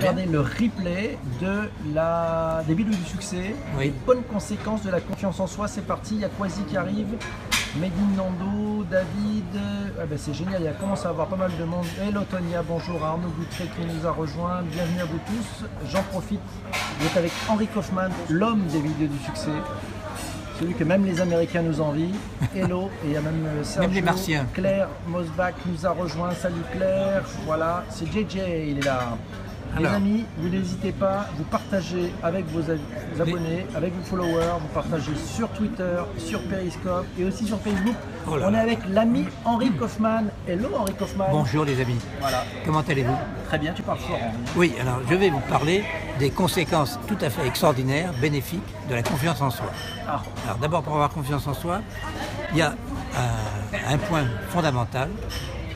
regarder le replay des vidéos du succès, Oui. les bonnes conséquences de la confiance en soi. C'est parti, il y a Kwasi qui arrive, Medine Nando, David, ah ben c'est génial, il commence à avoir pas mal de monde. Hello Tonia, bonjour à Arnaud Boutré qui nous a rejoint, bienvenue à vous tous. J'en profite, vous êtes avec Henry Kaufman, l'homme des vidéos du succès. Celui que même les Américains nous envient. Hello, et il y a même Sergio, même les Martiens. Claire Mosbach nous a rejoint. Salut Claire, voilà, c'est JJ, il est là. Les Alors, amis, vous n'hésitez pas, vous partagez avec vos abonnés, avec vos followers, vous partagez sur Twitter, sur Periscope et aussi sur Facebook. Oh là On est là. avec l'ami Henry Kaufman. Hello Henry Kaufman. Bonjour les amis, Voilà, comment allez-vous? très bien, tu parles fort Henry. Oui, alors je vais vous parler des conséquences tout à fait extraordinaires, bénéfiques de la confiance en soi. Ah, Alors d'abord, pour avoir confiance en soi, il y a un point fondamental.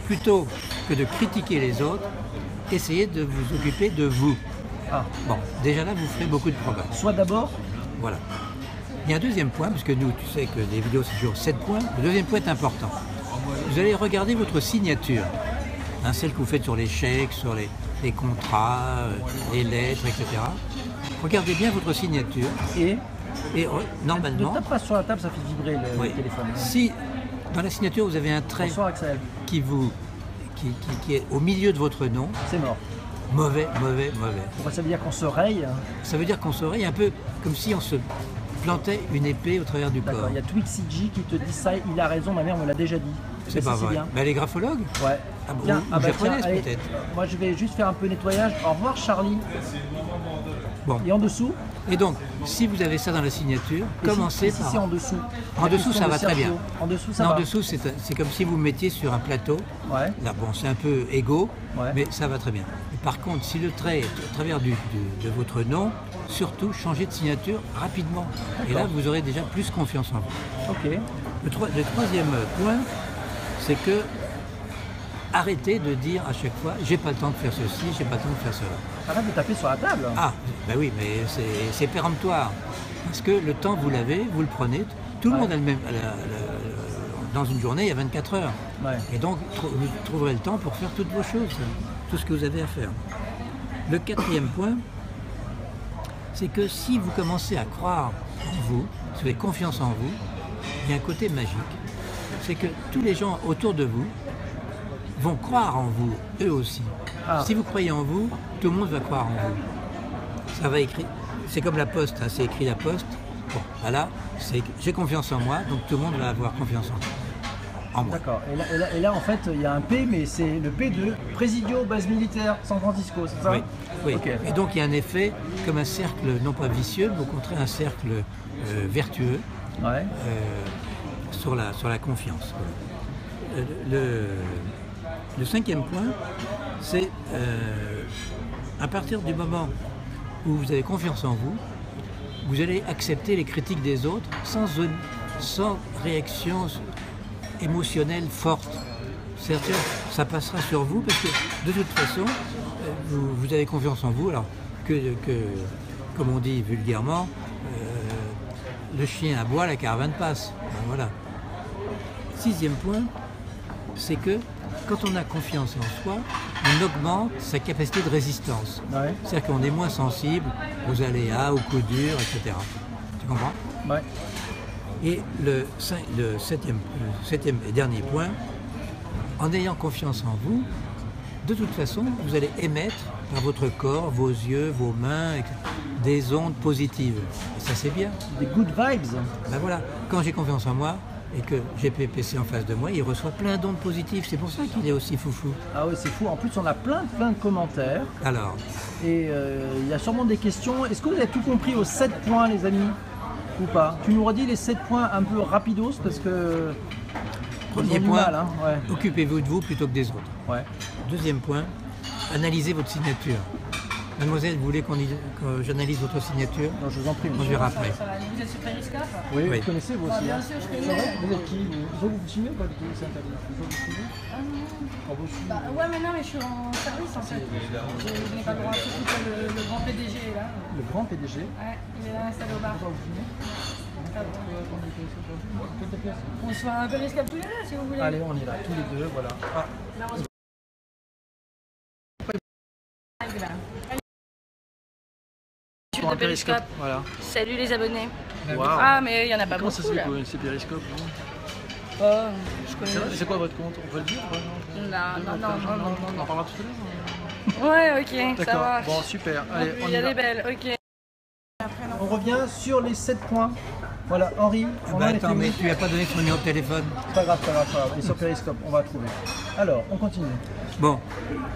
Plutôt que de critiquer les autres, essayez de vous occuper de vous. ah. Bon, déjà là, vous ferez beaucoup de progrès. Soit d'abord, Voilà. Il y a un deuxième point, parce que nous, tu sais que les vidéos, c'est toujours 7 points. Le deuxième point est important. Vous allez regarder votre signature, hein, celle que vous faites sur les chèques, sur les contrats, les lettres, etc. Regardez bien votre signature et et ne normalement, tape pas sur la table, ça fait vibrer le oui, téléphone. si dans la signature vous avez un trait Bonsoir Axel, qui est au milieu de votre nom, c'est mort. mauvais, mauvais, mauvais. Pourquoi ça veut dire qu'on se raye? Ça veut dire qu'on serait un peu comme si on se plantait une épée au travers du D'accord, corps. il y a Twixig qui te dit ça, il a raison, ma mère me l'a déjà dit. C'est Ça, pas vrai. bien. Mais elle est graphologue? Ouais. Ah bon, Tiens, ou japonaise, allez, peut-être. moi je vais juste faire un peu nettoyage. Au revoir Charlie. Bon. Et en dessous? Et donc, si vous avez ça dans la signature, commencez si, par... c'est en dessous. En La dessous, question ça de va très Sergio. bien. En dessous, ça Non, va. en dessous, c'est comme si vous mettiez sur un plateau. Ouais. Là, bon, c'est un peu égaux, Ouais. mais ça va très bien. Et par contre, si le trait est au travers de votre nom, surtout changez de signature rapidement. Et là, vous aurez déjà plus confiance en vous. Ok. Le troisième point, c'est que arrêtez de dire à chaque fois j'ai pas le temps de faire ceci, j'ai pas le temps de faire cela. Arrête de taper sur la table. Ah, ben oui, mais c'est péremptoire. Parce que le temps, vous l'avez, vous le prenez. Tout le monde a le même. Dans une journée, il y a 24 heures. Ouais. Et donc, vous trouverez le temps pour faire toutes vos choses, tout ce que vous avez à faire. Le quatrième point, c'est que si vous commencez à croire en vous, si vous avez confiance en vous, il y a un côté magique. C'est que tous les gens autour de vous vont croire en vous, eux aussi. Ah. Si vous croyez en vous, tout le monde va croire en vous. Ça va écrire. C'est comme la poste, hein, c'est écrit la poste. Bon, voilà, j'ai confiance en moi, donc tout le monde va avoir confiance en moi. D'accord. Et là, en fait, il y a un P, mais c'est le P de Presidio, base militaire, San Francisco, c'est ça? Oui, oui. Ok. Et donc il y a un effet comme un cercle, non pas vicieux, mais au contraire un cercle vertueux Ouais. sur la confiance. Voilà. Le cinquième point, c'est à partir du moment où vous avez confiance en vous, vous allez accepter les critiques des autres sans réaction émotionnelle forte. C'est-à-dire ça passera sur vous parce que de toute façon, vous avez confiance en vous. Alors que comme on dit vulgairement, le chien aboie, la caravane passe. Ben voilà. Sixième point, c'est que quand on a confiance en soi, on augmente sa capacité de résistance. Ouais. C'est-à-dire qu'on est moins sensible aux aléas, aux coups durs, etc. Tu comprends? Ouais. Et le septième et dernier point, en ayant confiance en vous, de toute façon, vous allez émettre par votre corps, vos yeux, vos mains, etc., des ondes positives. Et ça, c'est bien. Des good vibes. Ben voilà, quand j'ai confiance en moi et que j'ai PPC en face de moi, il reçoit plein d'ondes positives. C'est pour ça qu'il est aussi foufou. Ah oui, c'est fou. En plus, on a plein de commentaires. Alors, Et il y a sûrement des questions. Est-ce que vous avez tout compris aux 7 points, les amis? Ou pas? Tu nous redis les 7 points un peu rapidos parce que... premier ils ont du point, mal, hein. Ouais. occupez-vous de vous plutôt que des autres. Ouais. Deuxième point, analysez votre signature. Mademoiselle, vous voulez que j'analyse votre signature? Non, je vous en prie. On monsieur. verra après. Vous êtes sur Periscope? Oui, Oui. vous connaissez vous aussi. Bien Hein. sûr, je C'est connais. vrai? Vous êtes qui? Il faut vous filmer ou pas du tout? C'est interdit. Il faut vous filmer? Ah non. Oh, vous filmez. Bah, ouais, mais non, mais je suis en service en fait. Je n'ai pas le droit, surtout que le grand PDG est là. Le grand PDG. Ouais, il est là installé au bar. Pourquoi vous filmez? On se fait un Periscope tous les deux si vous voulez. Allez, on est là, tous les deux, voilà. Ah. Là, on se- de Périscope. Voilà. Salut les abonnés. Wow. Ah, mais il n'y en a pas Comment beaucoup. ça là. c'est Périscope Oh, je connais. C'est quoi votre compte? On peut le dire? Non. On en parlera tout à l'heure. Ouais, ok, ça D'accord, va. bon super, allez on Il y y a va. des belles, ok. On revient sur les 7 points. Voilà, Henri, on en était attends, où? mais tu n'as pas donné ton numéro de téléphone. C'est pas grave, Et sur Périscope, on va trouver. Alors, on continue. Bon,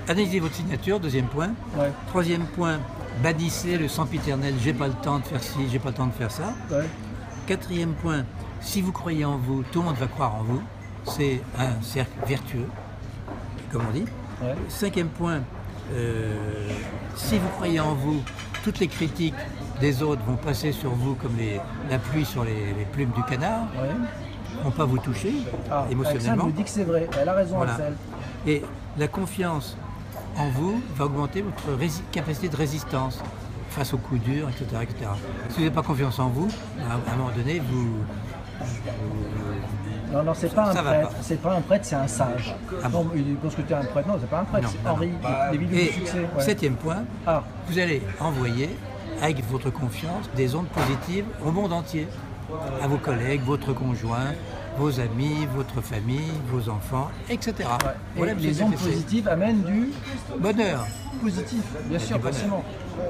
analysez votre signature, deuxième point. Ouais, Troisième point, bannissez le sempiternel, j'ai pas le temps de faire ci, j'ai pas le temps de faire ça. ouais. Quatrième point, si vous croyez en vous, tout le monde va croire en vous. C'est un cercle vertueux, comme on dit. Ouais. Cinquième point, si vous croyez en vous, toutes les critiques des autres vont passer sur vous comme la pluie sur les plumes du canard, Ouais. vont pas vous toucher Ah, Alexandre émotionnellement. nous dit que c'est vrai. Elle a raison, Voilà. Axel. Et la confiance en vous va augmenter votre capacité de résistance face aux coups durs, etc. etc. Si vous n'avez pas confiance en vous, à un moment donné, Non, c'est pas un Ça va prêtre. pas. C'est pas un prêtre, c'est un sage. Ah non, bon. il pense que tu es un prêtre. Non, c'est pas un prêtre, Non, c'est non, Henri. Les vidéos Et de succès. Ouais. septième point, Ah, vous allez envoyer avec votre confiance des ondes positives au monde entier, à vos collègues, votre conjoint, vos amis, votre famille, vos enfants, etc. ouais. Voilà Et le les ondes effet. positives amènent du Bonheur. positif, bien sûr, du bonheur. forcément.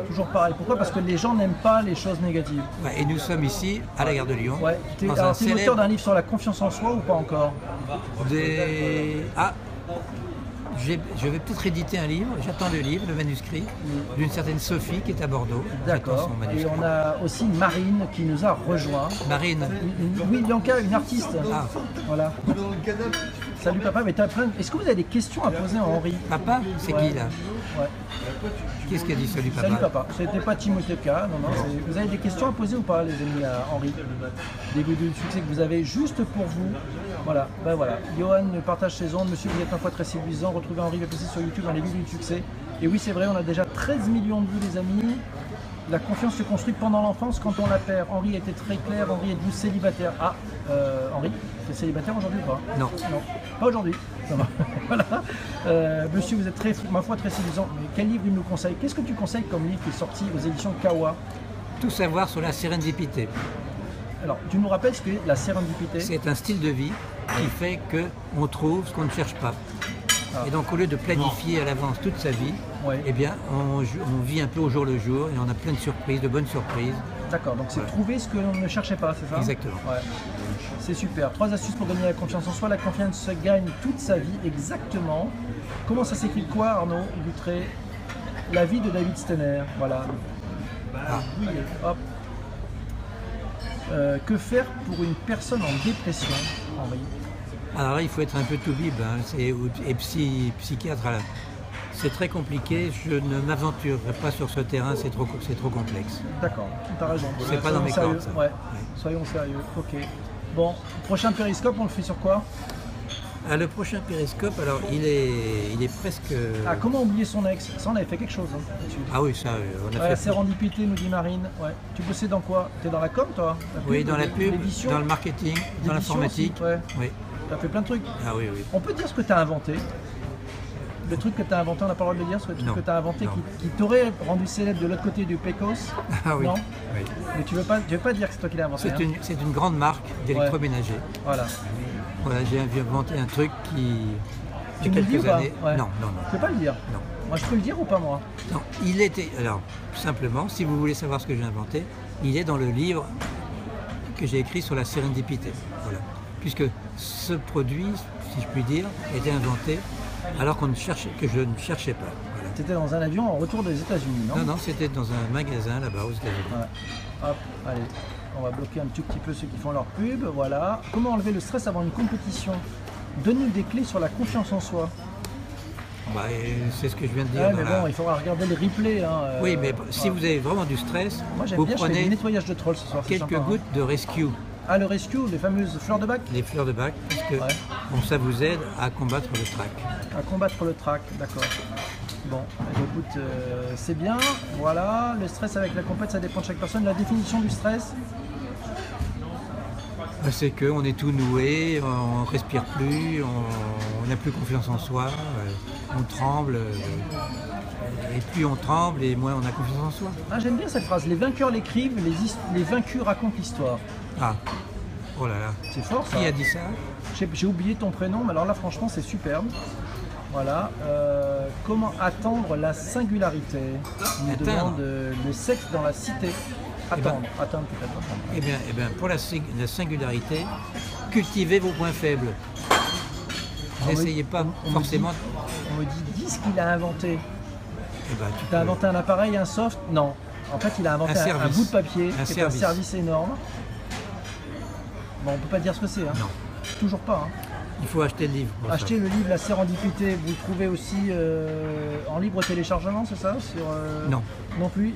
Toujours pareil. Pourquoi? Parce que les gens n'aiment pas les choses négatives. Ouais, et nous sommes ici, à la gare de Lyon, Ouais. dans un Alors, t'es l'auteur célèbre... d'un livre sur la confiance en soi ou pas encore? Ah, je vais peut-être éditer un livre, j'attends le livre, le manuscrit, d'une certaine Sophie qui est à Bordeaux. J'attends D'accord. son Et manuscrit. on a aussi Marine qui nous a rejoint. Marine, Oui, Bianca, une artiste. Ah. Voilà. Salut papa, mais t'as plein. Est-ce que vous avez des questions à poser à Henri? papa, c'est Ouais. qui là? Ouais. Qu'est-ce qu'il a dit, salut papa? Salut papa. C'était pas Timothée K. Non. Vous avez des questions à poser ou pas, les amis, à Henri? Des vidéos de succès que vous avez juste pour vous. Voilà. Ben voilà. Johan partage ses ondes. Monsieur, vous êtes parfois très séduisant. Retrouvez Henri VPC sur YouTube dans les vidéos de succès. Et oui, c'est vrai, on a déjà 13 millions de vues, les amis. La confiance se construit pendant l'enfance quand on la perd. Henri était très clair. Henri, êtes-vous célibataire? Ah, Henri, tu es célibataire aujourd'hui ou pas? Non. Non, pas aujourd'hui. Ça va. Voilà. Monsieur, vous êtes très, ma foi, très séduisant. Mais quel livre il nous conseille? Qu'est-ce que tu conseilles comme livre qui est sorti aux éditions Kawa? Tout savoir sur la sérendipité. Alors, tu nous rappelles ce qu'est la sérendipité? C'est un style de vie qui fait qu'on trouve ce qu'on ne cherche pas. Ah. Et donc au lieu de planifier à l'avance toute sa vie, Ouais. eh bien on vit un peu au jour le jour et on a plein de surprises, de bonnes surprises. D'accord, donc c'est trouver ce que l'on ne cherchait pas, c'est ça? Exactement. Ouais. C'est super. 3 astuces pour gagner la confiance en soi. La confiance se gagne toute sa vie, exactement. Comment ça s'écrit quoi, Arnaud Dutré? La vie de David Stenner, voilà. Ah. Hop. Que faire pour une personne en dépression, Henri? Alors là, il faut être un peu tout-bib, hein, et psychiatre. C'est très compliqué, je ne m'aventurerai pas sur ce terrain, c'est trop complexe. D'accord, tu as raison. C'est pas dans mes Soyons cordes, ça. sérieux. Ouais. Soyons sérieux, ok. Bon, prochain périscope, on le fait sur quoi? Ah, le prochain périscope, alors il est presque... Ah, comment oublier son ex? Ça, on avait fait quelque chose. Hein, là-dessus. Ah oui, ça, on a Ouais, fait... sérendipité, nous dit Marine. Ouais. Tu bossais dans quoi? T'es dans la com, toi? La Oui, pub, dans la pub, l'édition, dans le marketing, dans l'édition l'informatique. aussi, ouais. Oui. T'as fait plein de trucs. Ah oui, oui. On peut dire ce que tu as inventé? Le truc que tu as inventé, on n'a pas le droit de le dire, ce truc Non. que tu as inventé Non. qui t'aurait rendu célèbre de l'autre côté du Pecos? Ah oui. Non. Oui. Mais tu veux pas dire que c'est toi qui l'as inventé? hein? C'est une grande marque d'électroménager. Voilà. Voilà, j'ai inventé un truc qui... Tu il y me a le dis ou quelques pas? années... Ouais. Non. Tu peux pas le dire? Non. Moi, je peux le dire ou pas, moi? Non, il était... Alors, tout simplement, si vous voulez savoir ce que j'ai inventé, il est dans le livre que j'ai écrit sur la sérendipité. Voilà. Puisque ce produit, si je puis dire, était inventé alors que je ne cherchais pas. Voilà. Tu étais dans un avion en retour des États-Unis, non? Non, c'était dans un magasin là-bas aux États-Unis. Ouais. Hop, allez. On va bloquer un tout petit peu ceux qui font leur pub. Voilà. Comment enlever le stress avant une compétition? Donne-nous des clés sur la confiance en soi. Bah, c'est ce que je viens de dire. Ouais, dans mais la- bon, il faudra regarder les replays. Hein, Oui, mais si ouais. vous avez vraiment du stress, Moi, j'aime vous bien, je fais du prenez nettoyage de troll ce soir. c'est quelques sympa, hein. gouttes de rescue, Ah, le rescue, les fameuses fleurs de bac? des fleurs de bac, parce que Ouais. bon, ça vous aide à combattre le trac. À combattre le trac, d'accord. Bon, eh bien, écoute, c'est bien. Voilà, le stress avec la compète, ça dépend de chaque personne. La définition du stress? C'est qu'on est tout noué, on respire plus, on n'a plus confiance en soi, on tremble. Et plus on tremble et moins on a confiance en soi. Ah, j'aime bien cette phrase. Les vainqueurs l'écrivent, les vaincus racontent l'histoire. Ah, oh là là. C'est fort ça. Qui a dit ça? J'ai oublié ton prénom, mais alors là franchement c'est superbe. Voilà. Comment attendre la singularité? Il nous demande le sexe dans la cité. Attendre, attendre peut-être. Attendre. Eh bien, pour la singularité, cultivez vos points faibles. N'essayez pas forcément. On me dit, dis ce qu'il a inventé. Eh ben, Tu as inventé un appareil, un soft? Non. En fait, il a inventé un bout de papier, un qui est un service énorme. Bon, on peut pas dire ce que c'est. Hein. Non. Toujours pas. Hein. Il faut acheter le livre. Acheter le livre La Sérendipité, vous le trouvez aussi en libre téléchargement, c'est ça sur, Non. Non plus.